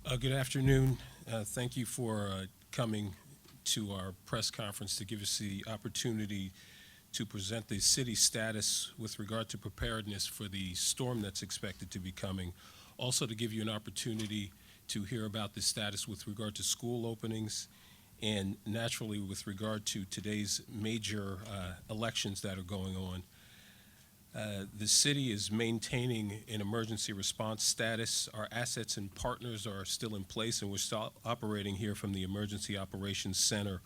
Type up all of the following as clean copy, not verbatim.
Good afternoon. Thank you for coming to our press conference to give us the opportunity to present the city status with regard to preparedness for the storm that's expected to be coming. Also, to give you an opportunity to hear about the status with regard to school openings and naturally with regard to today's major elections that are going on. The city is maintaining an emergency response status. Our assets and partners are still in place, and we're still operating here from the Emergency Operations Center.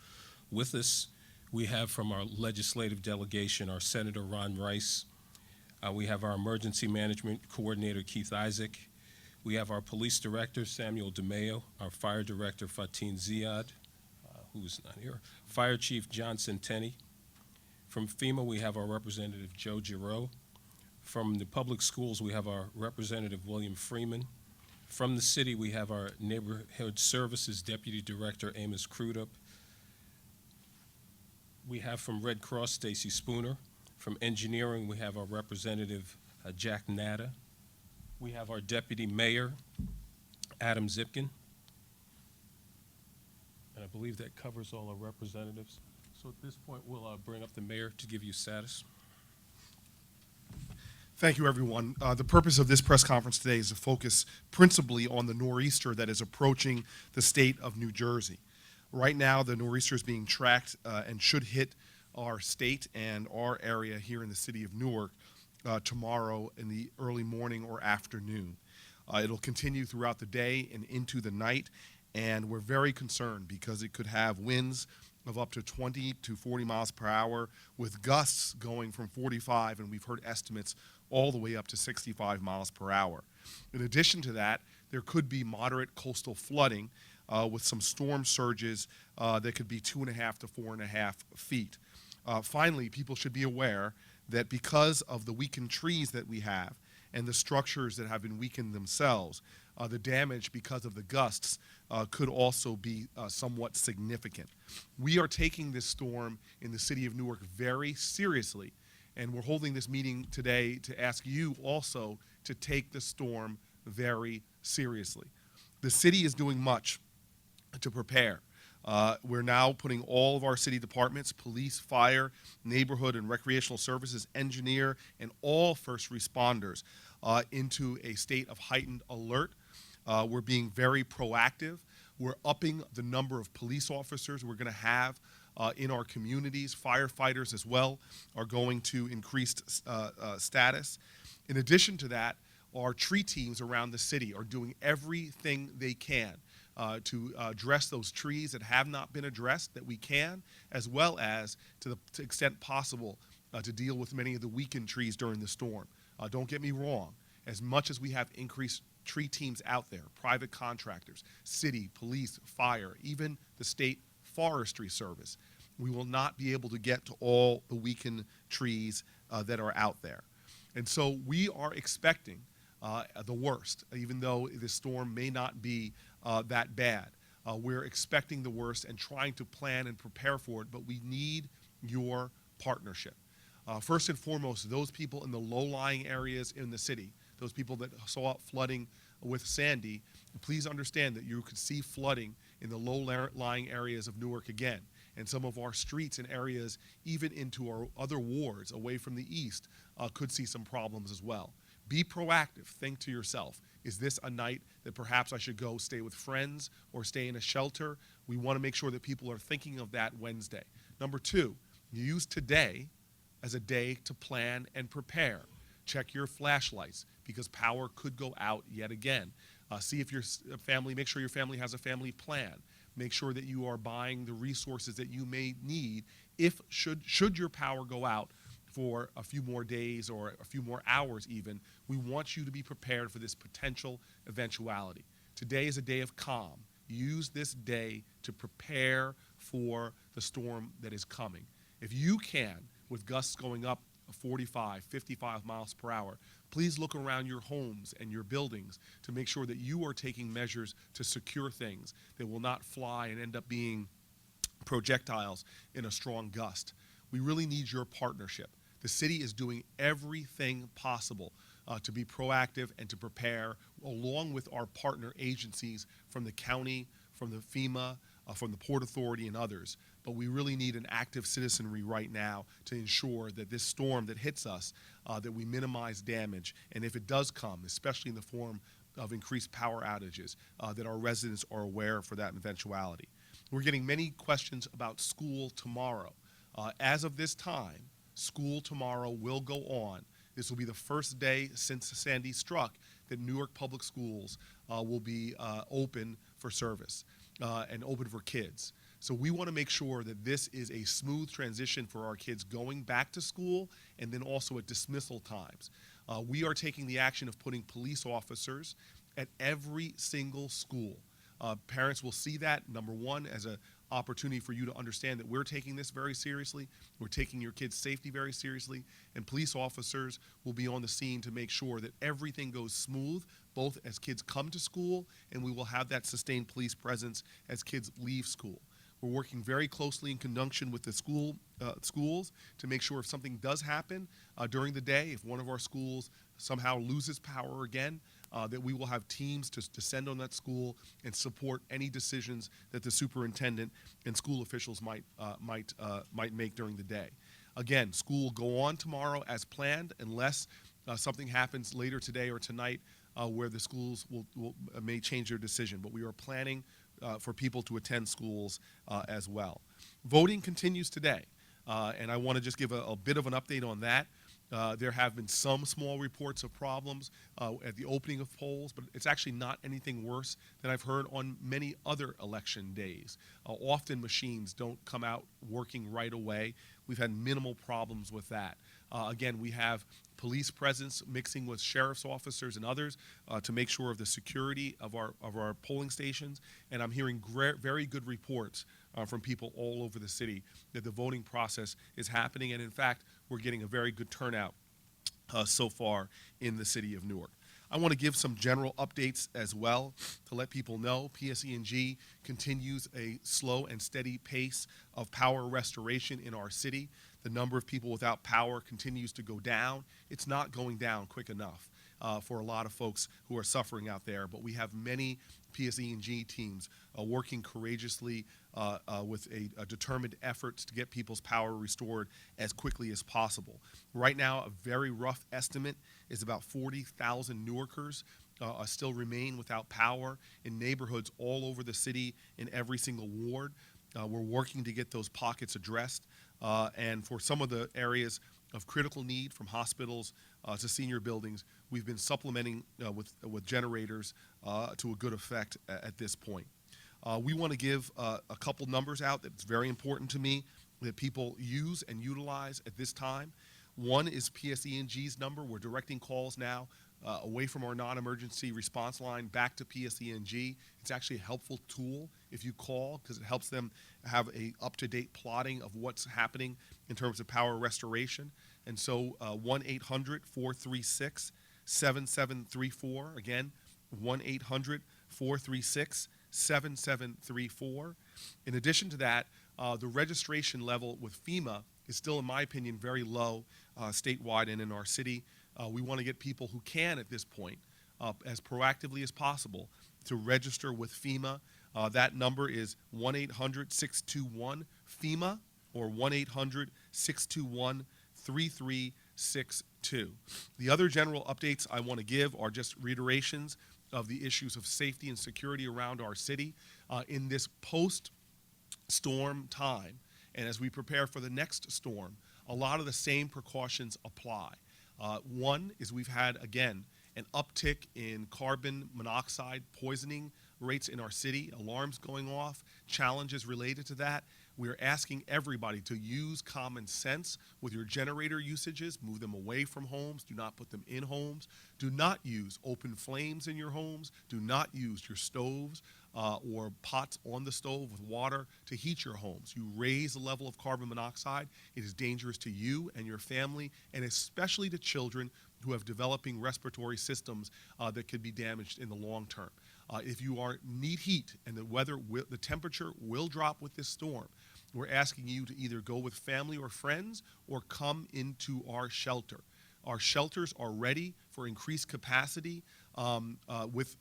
With us, we have from our legislative delegation our Senator Ron Rice. We have our Emergency Management Coordinator Keith Isaac. We have our Police Director Samuel DeMeo, our Fire Director Fatin Ziad, who's not here, Fire Chief John Centeni. From FEMA, we have our Representative Joe Giroux. From the public schools, we have our Representative William Freeman. From the city, we have our Neighborhood Services Deputy Director Amos Crudup. We have from Red Cross Stacy Spooner. From engineering, we have our Representative Jack Natta. We have our Deputy Mayor Adam Zipkin. And I believe that covers all our representatives. So at this point, we'll bring up the mayor to give you status. Thank you, everyone. The purpose of this press conference today is to focus principally on the Noreaster that is approaching the state of New Jersey. Right now, the Noreaster is being tracked and should hit our state and our area here in the city of Newark tomorrow in the early morning or afternoon. It'll continue throughout the day and into the night, and we're very concerned because it could have winds of up to 20 to 40 miles per hour with gusts going from 45, and we've heard estimates all the way up to 65 miles per hour. In addition to that, there could be moderate coastal flooding with some storm surges that could be 2.5 to 4.5 feet. Finally, people should be aware that because of the weakened trees that we have and the structures that have been weakened themselves, the damage because of the gusts could also be somewhat significant. We are taking this storm in the city of Newark very seriously, and we're holding this meeting today to ask you also to take the storm very seriously. The city is doing much to prepare. We're now putting all of our city departments, police, fire, neighborhood and recreational services, engineer, and all first responders into a state of heightened alert. We're being very proactive. We're upping the number of police officers we're going to have in our communities. Firefighters as well are going to increased status. In addition to that, our tree teams around the city are doing everything they can to address those trees that have not been addressed that we can, as well as to the extent possible to deal with many of the weakened trees during the storm. Don't get me wrong, as much as we have increased tree teams out there, private contractors, city, police, fire, even the state forestry service, we will not be able to get to all the weakened trees that are out there. And so we are expecting the worst, even though this storm may not be that bad. We're expecting the worst and trying to plan and prepare for it, but we need your partnership. First and foremost, those people in the low-lying areas in the city, those people that saw flooding with Sandy, please understand that you could see flooding in the low-lying areas of Newark again. And some of our streets and areas, even into our other wards away from the east, could see some problems as well. Be proactive. Think to yourself, is this a night that perhaps I should go stay with friends or stay in a shelter? We want to make sure that people are thinking of that Wednesday. Number two, use today as a day to plan and prepare. Check your flashlights because power could go out yet again. See if your family, make sure your family has a family plan. Make sure that you are buying the resources that you may need if should your power go out for a few more days or a few more hours even. We want you to be prepared for this potential eventuality. Today is a day of calm. Use this day to prepare for the storm that is coming. If you can, with gusts going up 45, 55 miles per hour, please look around your homes and your buildings to make sure that you are taking measures to secure things that will not fly and end up being projectiles in a strong gust. We really need your partnership. The city is doing everything possible to be proactive and to prepare along with our partner agencies from the county, from the FEMA, from the Port Authority and others. But we really need an active citizenry right now to ensure that this storm that hits us, that we minimize damage. And if it does come, especially in the form of increased power outages, that our residents are aware for that eventuality. We're getting many questions about school tomorrow. As of this time, school tomorrow will go on. This will be the first day since Sandy struck that Newark Public Schools will be open for service and open for kids. So we want to make sure that this is a smooth transition for our kids going back to school and then also at dismissal times. We are taking the action of putting police officers at every single school. Parents will see that, number one, as an opportunity for you to understand that we're taking this very seriously. We're taking your kids' safety very seriously. And police officers will be on the scene to make sure that everything goes smooth, both as kids come to school, and we will have that sustained police presence as kids leave school. We're working very closely in conjunction with the schools to make sure if something does happen during the day, if one of our schools somehow loses power again, that we will have teams to descend on that school and support any decisions that the superintendent and school officials might make during the day. Again, school will go on tomorrow as planned unless something happens later today or tonight where the schools may change their decision. But we are planning for people to attend schools as well. Voting continues today, and I want to just give a bit of an update on that. There have been some small reports of problems at the opening of polls, but it's actually not anything worse than I've heard on many other election days. Often machines don't come out working right away. We've had minimal problems with that. Again, we have police presence mixing with sheriff's officers and others to make sure of the security of our polling stations. And I'm hearing very good reports from people all over the city that the voting process is happening. And in fact, we're getting a very good turnout so far in the city of Newark. I want to give some general updates as well to let people know PSE&G continues a slow and steady pace of power restoration in our city. The number of people without power continues to go down. It's not going down quick enough for a lot of folks who are suffering out there, but we have many PSE&G teams working courageously with a determined efforts to get people's power restored as quickly as possible. Right now, a very rough estimate is about 40,000 Newarkers still remain without power in neighborhoods all over the city in every single ward. We're working to get those pockets addressed, and for some of the areas of critical need, from hospitals to senior buildings, we've been supplementing with generators to a good effect at this point. We want to give a couple numbers out that's very important to me that people use and utilize at this time. One is PSE&G's number. We're directing calls now away from our non-emergency response line back to PSE&G. It's actually a helpful tool if you call because it helps them have a up-to-date plotting of what's happening in terms of power restoration. And so 1-800-436-7734. Again, 1-800-436-7734. In addition to that, the registration level with FEMA is still, in my opinion, very low statewide and in our city. We want to get people who can at this point, as proactively as possible, to register with FEMA. That number is 1-800-621-FEMA or 1-800-621-3362. The other general updates I want to give are just reiterations of the issues of safety and security around our city in this post-storm time. And as we prepare for the next storm, a lot of the same precautions apply. One is we've had, again, an uptick in carbon monoxide poisoning rates in our city, alarms going off, challenges related to that. We're asking everybody to use common sense with your generator usages. Move them away from homes. Do not put them in homes. Do not use open flames in your homes. Do not use your stoves or pots on the stove with water to heat your homes. You raise the level of carbon monoxide. It is dangerous to you and your family, and especially to children who have developing respiratory systems that could be damaged in the long term. If you need heat and the temperature will drop with this storm, we're asking you to either go with family or friends or come into our shelter. Our shelters are ready for increased capacity with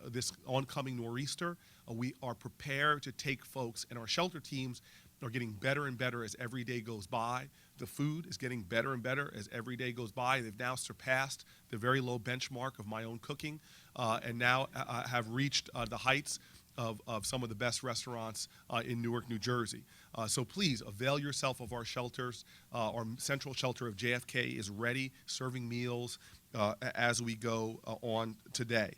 this oncoming nor'easter. We are prepared to take folks, and our shelter teams are getting better and better as every day goes by. The food is getting better and better as every day goes by. They've now surpassed the very low benchmark of my own cooking and now have reached the heights of some of the best restaurants in Newark, New Jersey. So please avail yourself of our shelters. Our central shelter of JFK is ready, serving meals as we go on today.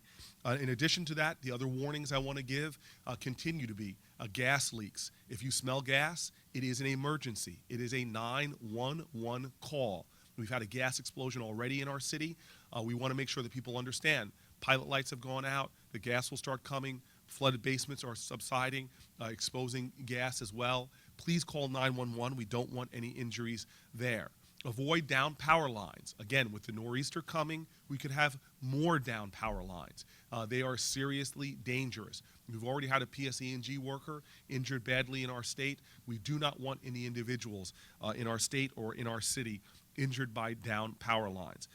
In addition to that, the other warnings I want to give continue to be gas leaks. If you smell gas, it is an emergency. It is a 911 call. We've had a gas explosion already in our city. We want to make sure that people understand pilot lights have gone out, the gas will start coming, flooded basements are subsiding, exposing gas as well. Please call 911. We don't want any injuries there. Avoid down power lines. Again, with the nor'easter coming, we could have more down power lines. They are seriously dangerous. We've already had a PSE&G worker injured badly in our state. We do not want any individuals in our state or in our city injured by down power lines.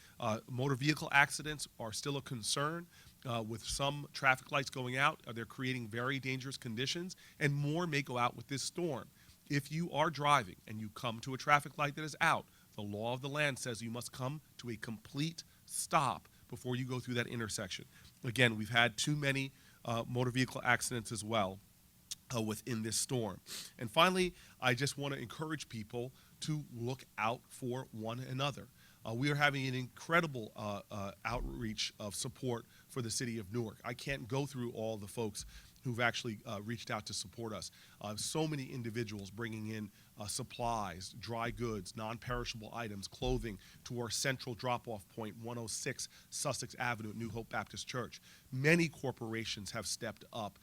Motor vehicle accidents are still a concern. With some traffic lights going out, they're creating very dangerous conditions, and more may go out with this storm. If you are driving and you come to a traffic light that is out, the law of the land says you must come to a complete stop before you go through that intersection. Again, we've had too many motor vehicle accidents as well within this storm. And finally, I just want to encourage people to look out for one another. We are having an incredible outreach of support for the city of Newark. I can't go through all the folks who've actually reached out to support us. So many individuals bringing in supplies, dry goods, non-perishable items, clothing to our central drop-off point, 106 Sussex Avenue at New Hope Baptist Church. Many corporations have stepped up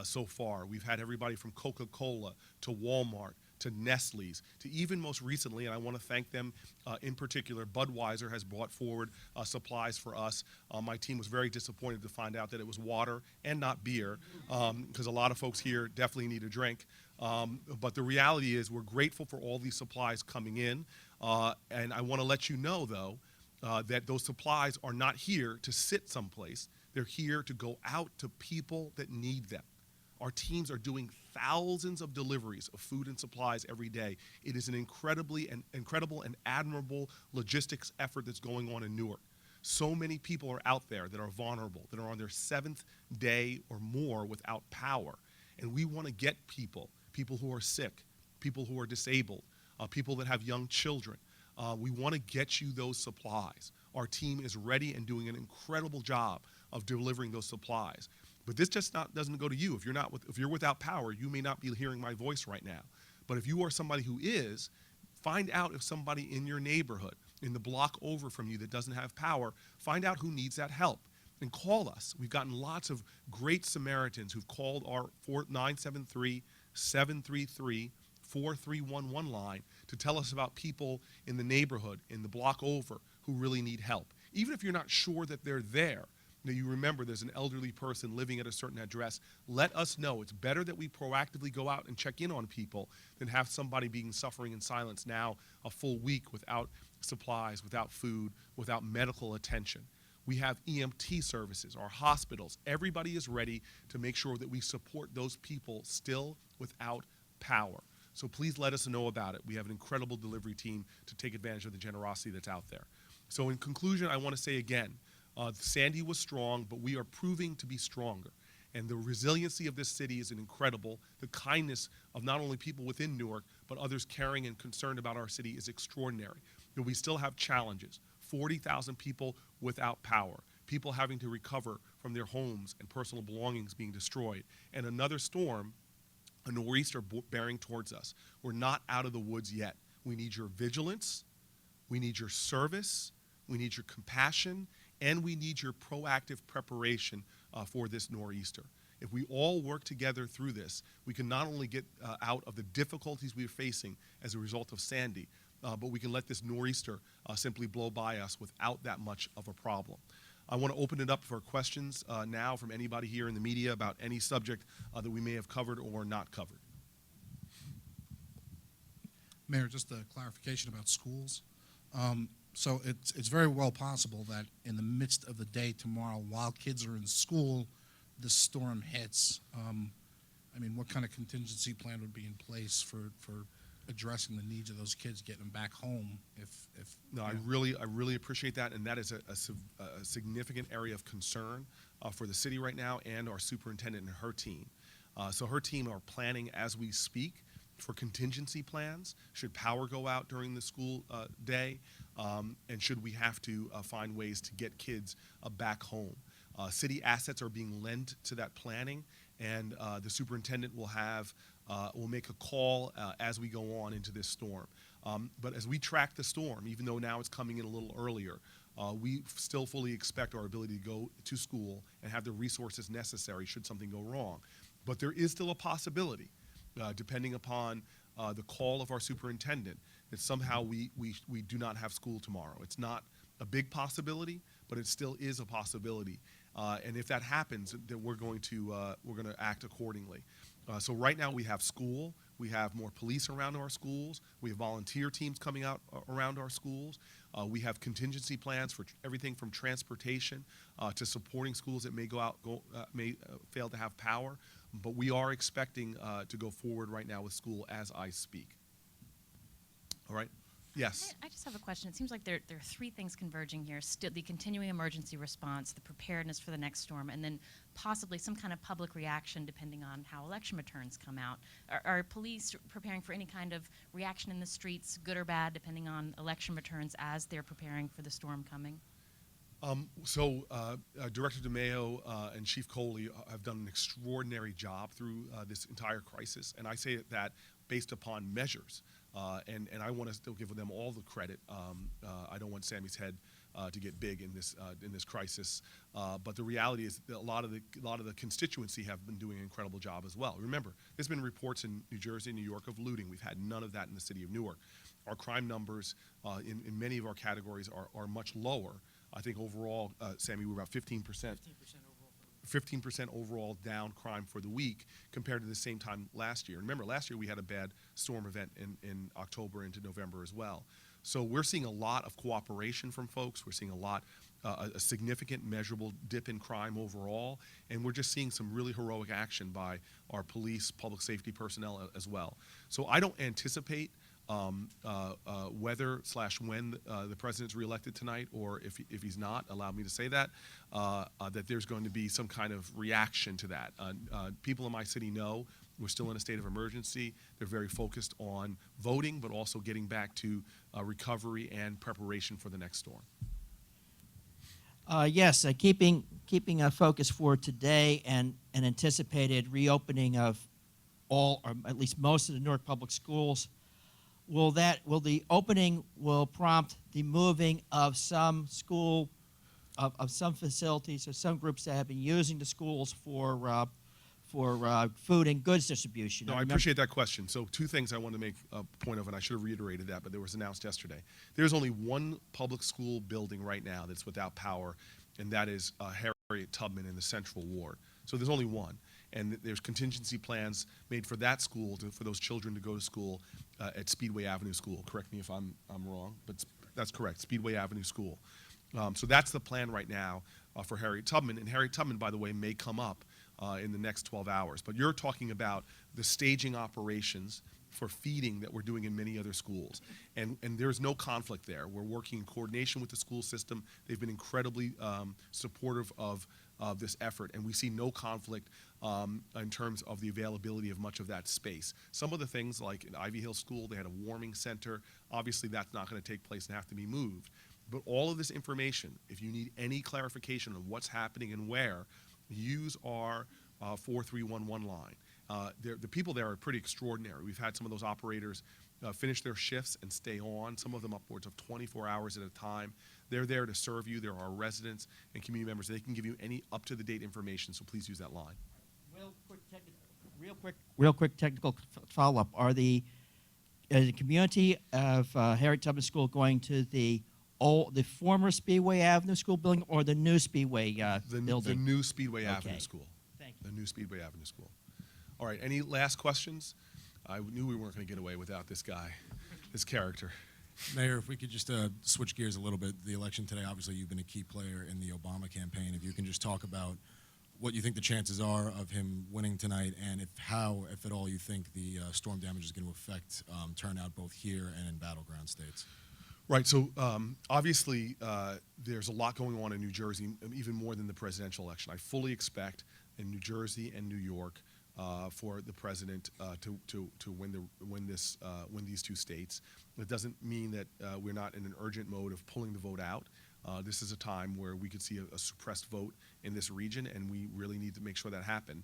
so far. We've had everybody from Coca-Cola to Walmart to Nestle's, to even most recently, and I want to thank them in particular, Budweiser has brought forward supplies for us. My team was very disappointed to find out that it was water and not beer, because a lot of folks here definitely need a drink. But the reality is we're grateful for all these supplies coming in, and I want to let you know, though, that those supplies are not here to sit someplace. They're here to go out to people that need them. Our teams are doing thousands of deliveries of food and supplies every day. It is an incredible and admirable logistics effort that's going on in Newark. So many people are out there that are vulnerable, that are on their 7th day or more without power. And we want to get people who are sick, people who are disabled, people that have young children. We want to get you those supplies. Our team is ready and doing an incredible job of delivering those supplies. But this just doesn't go to you. If you're without power, you may not be hearing my voice right now. But if you are somebody who is, find out if somebody in your neighborhood, in the block over from you that doesn't have power, find out who needs that help and call us. We've gotten lots of great Samaritans who've called our 973-733-4311 line to tell us about people in the neighborhood, in the block over, who really need help. Even if you're not sure that they're there, now you remember there's an elderly person living at a certain address, let us know. It's better that we proactively go out and check in on people than have somebody being suffering in silence now a full week without supplies, without food, without medical attention. We have EMT services, our hospitals. Everybody is ready to make sure that we support those people still without power. So please let us know about it. We have an incredible delivery team to take advantage of the generosity that's out there. So in conclusion, I want to say again, Sandy was strong, but we are proving to be stronger. And the resiliency of this city is incredible. The kindness of not only people within Newark, but others caring and concerned about our city is extraordinary. But we still have challenges. 40,000 people without power, people having to recover from their homes and personal belongings being destroyed, and another storm, a nor'easter bearing towards us. We're not out of the woods yet. We need your vigilance. We need your service. We need your compassion. And we need your proactive preparation for this nor'easter. If we all work together through this, we can not only get out of the difficulties we're facing as a result of Sandy, but we can let this nor'easter simply blow by us without that much of a problem. I want to open it up for questions now from anybody here in the media about any subject that we may have covered or not covered. Mayor, just a clarification about schools. So it's very well possible that in the midst of the day tomorrow, while kids are in school, this storm hits. I mean, what kind of contingency plan would be in place for addressing the needs of those kids, getting them back home? No, I really appreciate that, and that is a significant area of concern for the city right now and our superintendent and her team. So her team are planning as we speak for contingency plans should power go out during the school day, and should we have to find ways to get kids back home. City assets are being lent to that planning, and the superintendent will make a call as we go on into this storm. But as we track the storm, even though now it's coming in a little earlier, we still fully expect our ability to go to school and have the resources necessary should something go wrong. But there is still a possibility, depending upon the call of our superintendent, that somehow we do not have school tomorrow. It's not a big possibility, but it still is a possibility. And if that happens, then we're going to act accordingly. So right now we have school, we have more police around our schools, we have volunteer teams coming out around our schools, we have contingency plans for everything from transportation to supporting schools that may fail to have power. But we are expecting to go forward right now with school as I speak. All right? Yes. I just have a question. It seems like there are three things converging here. The continuing emergency response, the preparedness for the next storm, and then possibly some kind of public reaction depending on how election returns come out. Are police preparing for any kind of reaction in the streets, good or bad, depending on election returns as they're preparing for the storm coming? Director DeMeo and Chief Coley have done an extraordinary job through this entire crisis, and I say that based upon measures. And I want to still give them all the credit. I don't want Sammy's head to get big in this crisis, but the reality is that a lot of the constituency have been doing an incredible job as well. Remember, there's been reports in New Jersey, New York of looting. We've had none of that in the city of Newark. Our crime numbers in many of our categories are much lower. I think overall, Sammy, we're about 15%. 15% overall down crime for the week compared to the same time last year. Remember, last year we had a bad storm event in October into November as well. So we're seeing a lot of cooperation from folks. We're seeing a significant measurable dip in crime overall, and we're just seeing some really heroic action by our police, public safety personnel as well. So I don't anticipate whether/when the president's reelected tonight, or if he's not, allow me to say that there's going to be some kind of reaction to that. People in my city know we're still in a state of emergency. They're very focused on voting, but also getting back to recovery and preparation for the next storm. Yes, keeping a focus for today and an anticipated reopening of all, or at least most of the Newark Public Schools. Will the opening prompt the moving of some of some facilities or some groups that have been using the schools for food and goods distribution? No, I appreciate that question. So two things I want to make a point of, and I should have reiterated that, but it was announced yesterday. There's only one public school building right now that's without power, and that is Harriet Tubman in the Central Ward. So there's only one. And there's contingency plans made for that school, for those children to go to school at Speedway Avenue School. Correct me if I'm wrong, but that's correct, Speedway Avenue School. So that's the plan right now for Harriet Tubman. And Harriet Tubman, by the way, may come up in the next 12 hours. But you're talking about the staging operations for feeding that we're doing in many other schools. And there's no conflict there. We're working in coordination with the school system. They've been incredibly supportive of this effort, and we see no conflict in terms of the availability of much of that space. Some of the things, like in Ivy Hill School, they had a warming center. Obviously, that's not going to take place and have to be moved. But all of this information, if you need any clarification on what's happening and where, use our 4311 line. The people there are pretty extraordinary. We've had some of those operators finish their shifts and stay on, some of them upwards of 24 hours at a time. They're there to serve you. There are residents and community members. They can give you any up-to-the-date information, so please use that line. Real quick technical follow-up. Are the community of Harriet Tubman School going to the former Speedway Avenue School building or the new Speedway building? The new Speedway Avenue Okay. School. Thank you. The new Speedway Avenue School. All right, any last questions? I knew we weren't going to get away without this guy, this character. Mayor, if we could just switch gears a little bit. The election today, obviously, you've been a key player in the Obama campaign. If you can just talk about what you think the chances are of him winning tonight, and if at all, you think the storm damage is going to affect turnout both here and in battleground states. Right. So obviously, there's a lot going on in New Jersey, even more than the presidential election. I fully expect in New Jersey and New York for the president to win these two states. It doesn't mean that we're not in an urgent mode of pulling the vote out. This is a time where we could see a suppressed vote in this region, and we really need to make sure that happens,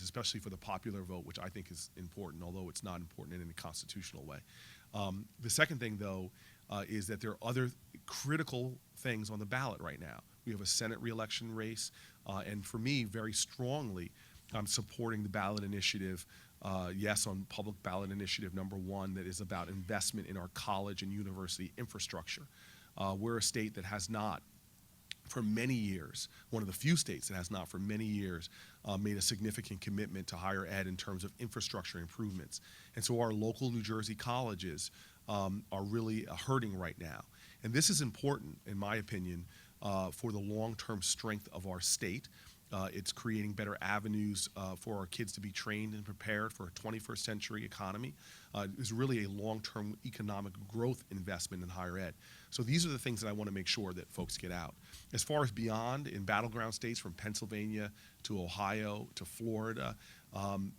especially for the popular vote, which I think is important, although it's not important in any constitutional way. The second thing, though, is that there are other critical things on the ballot right now. We have a Senate reelection race, and for me, very strongly, I'm supporting the ballot initiative, yes, on public ballot initiative number 1, that is about investment in our college and university infrastructure. We're a state that has not, for many years, one of the few states that has not for many years made a significant commitment to higher ed in terms of infrastructure improvements. And so our local New Jersey colleges are really hurting right now. And this is important, in my opinion, for the long-term strength of our state. It's creating better avenues for our kids to be trained and prepared for a 21st century economy. It's really a long-term economic growth investment in higher ed. So these are the things that I want to make sure that folks get out. As far as beyond, in battleground states from Pennsylvania to Ohio to Florida,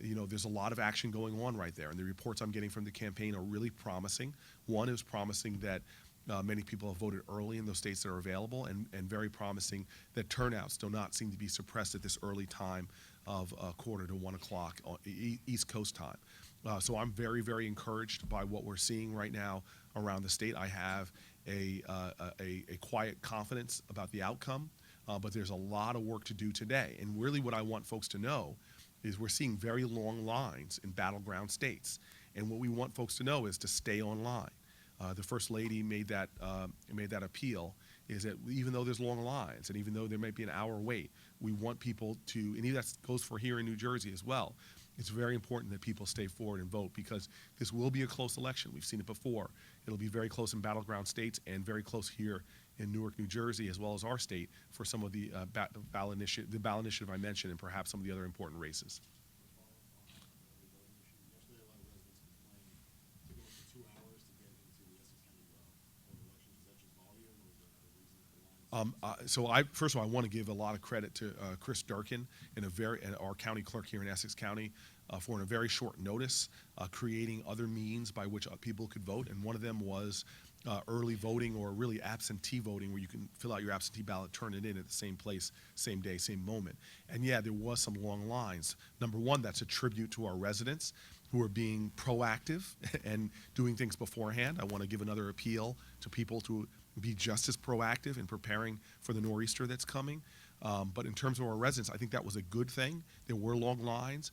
there's a lot of action going on right there. And the reports I'm getting from the campaign are really promising. One is promising that many people have voted early in those states that are available, and very promising that turnouts do not seem to be suppressed at this early time of 1:45 to 1 o'clock East Coast time. So I'm very, very encouraged by what we're seeing right now around the state. I have a quiet confidence about the outcome, but there's a lot of work to do today. And really what I want folks to know is we're seeing very long lines in battleground states. And what we want folks to know is to stay online. The First Lady made that appeal, is that even though there's long lines and even though there might be an hour wait, we want people to, and even that goes for here in New Jersey as well, it's very important that people stay forward and vote, because this will be a close election. We've seen it before. It'll be very close in battleground states and very close here in Newark, New Jersey, as well as our state, for some of the ballot initiative I mentioned, and perhaps some of the other important races. First of all, I want to give a lot of credit to Chris Durkin and our county clerk here in Essex County for, in a very short notice, creating other means by which people could vote. And one of them was early voting, or really absentee voting, where you can fill out your absentee ballot, turn it in at the same place, same day, same moment. And yeah, there was some long lines. Number one, that's a tribute to our residents who are being proactive and doing things beforehand. I want to give another appeal to people to be just as proactive in preparing for the Noreaster that's coming. But in terms of our residents, I think that was a good thing. There were long lines.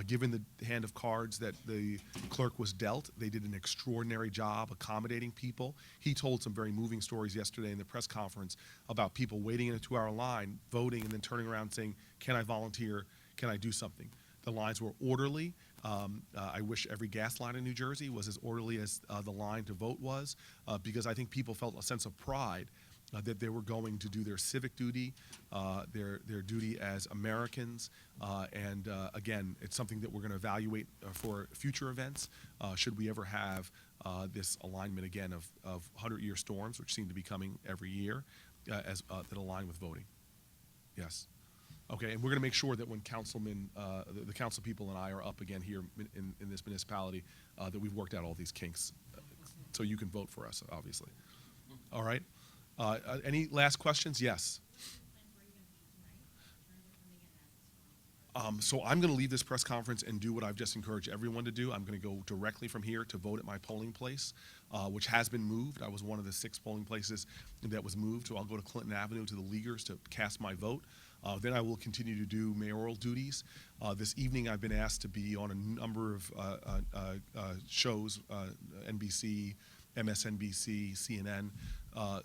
Given the hand of cards that the clerk was dealt, they did an extraordinary job accommodating people. He told some very moving stories yesterday in the press conference about people waiting in a 2-hour line, voting, and then turning around saying, "Can I volunteer? Can I do something?" The lines were orderly. I wish every gas line in New Jersey was as orderly as the line to vote was, because I think people felt a sense of pride that they were going to do their civic duty, their duty as Americans, and again, it's something that we're going to evaluate for future events, should we ever have this alignment again of 100-year storms, which seem to be coming every year, that align with voting. Yes. Okay, and we're going to make sure that when the council people and I are up again here in this municipality, that we've worked out all these kinks, so you can vote for us, obviously. All right. Any last questions? Yes. So I'm going to leave this press conference and do what I've just encouraged everyone to do. I'm going to go directly from here to vote at my polling place, which has been moved. I was one of the 6 polling places that was moved, so I'll go to Clinton Avenue to the Leaguers to cast my vote. Then I will continue to do mayoral duties. This evening I've been asked to be on a number of shows, NBC, MSNBC, CNN,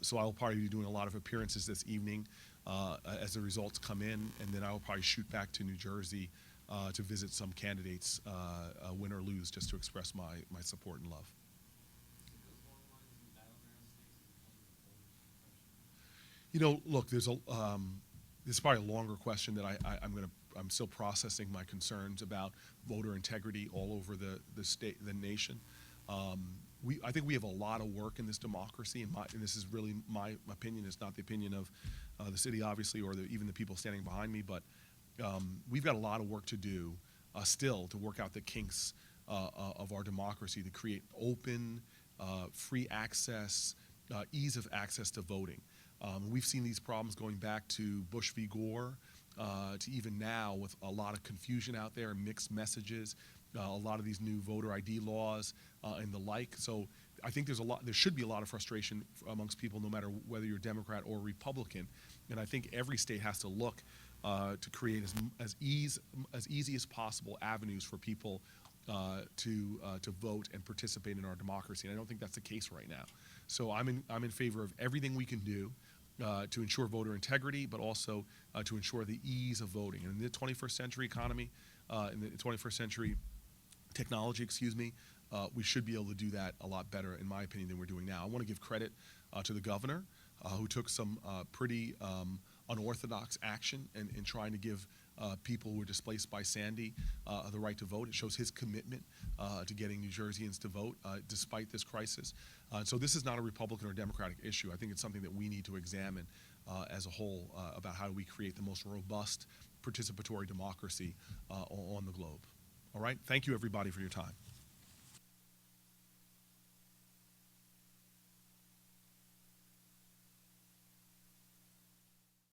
so I'll probably be doing a lot of appearances this evening as the results come in, and then I'll probably shoot back to New Jersey to visit some candidates, win or lose, just to express my support and love. Look, this is probably a longer question that I'm still processing my concerns about voter integrity all over the state, the nation. I think we have a lot of work in this democracy, and this is really my opinion. It's not the opinion of the city, obviously, or even the people standing behind me, but we've got a lot of work to do still to work out the kinks of our democracy, to create open, free access, ease of access to voting. We've seen these problems going back to Bush v. Gore, to even now with a lot of confusion out there, mixed messages, a lot of these new voter ID laws and the like. So I think there should be a lot of frustration amongst people, no matter whether you're Democrat or Republican. And I think every state has to look to create as easy as possible avenues for people to vote and participate in our democracy. And I don't think that's the case right now. So I'm in favor of everything we can do to ensure voter integrity, but also to ensure the ease of voting. And in the 21st century economy, in the 21st century technology, we should be able to do that a lot better, in my opinion, than we're doing now. I want to give credit to the governor, who took some pretty unorthodox action in trying to give people who were displaced by Sandy the right to vote. It shows his commitment to getting New Jerseyans to vote despite this crisis. So this is not a Republican or Democratic issue. I think it's something that we need to examine as a whole about how do we create the most robust participatory democracy on the globe. All right? Thank you, everybody, for your time.